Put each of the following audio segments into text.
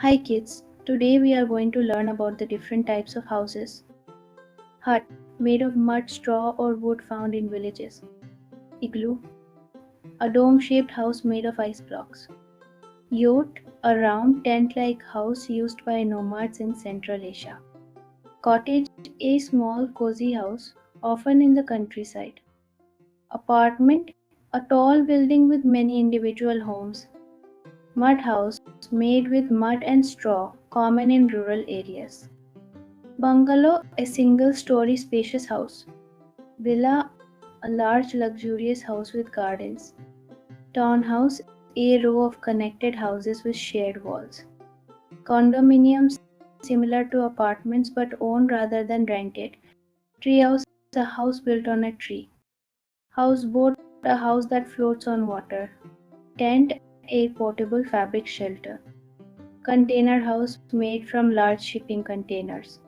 Hi kids, today we are going to learn about the different types of houses. Hut, made of mud, straw or wood found in villages. Igloo, a dome-shaped house made of ice blocks. Yurt, a round tent-like house used by nomads in Central Asia. Cottage, a small cozy house, often in the countryside. Apartment, a tall building with many individual homes. Mud house, made with mud and straw, common in rural areas. Bungalow, a single-story spacious house. Villa, a large luxurious house with gardens. Townhouse, a row of connected houses with shared walls. Condominiums, similar to apartments but owned rather than rented. Treehouse, a house built on a tree. Houseboat, a house that floats on water. Tent, a portable fabric shelter. Container house made from large shipping containers.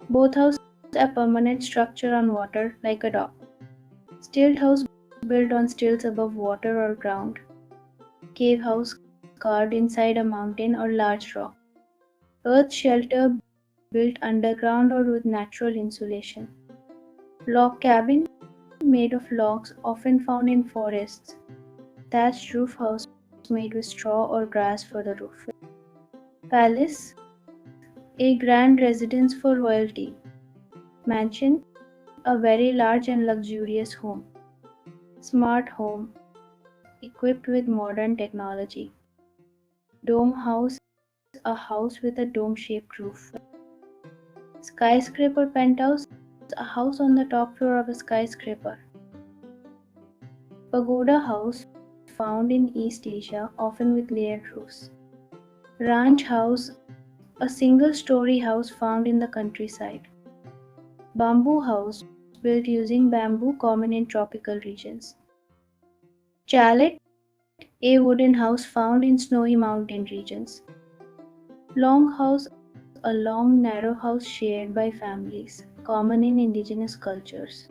Boathouse, a permanent structure on water like a dock. Stilt house built on stilts above water or ground. Cave house carved inside a mountain or large rock. Earth shelter built underground or with natural insulation. Log cabin made of logs often found in forests. Thatched roof house made with straw or grass for the roof. Palace, a grand residence for royalty. Mansion, a very large and luxurious home. Smart home, equipped with modern technology. Dome house, a house with a dome-shaped roof. Skyscraper penthouse, a house on the top floor of a skyscraper. Pagoda house, found in East Asia, often with layered roofs. Ranch house, a single-story house found in the countryside. Bamboo house, built using bamboo, common in tropical regions. Chalet, a wooden house found in snowy mountain regions. Long house, a long narrow house shared by families, common in indigenous cultures.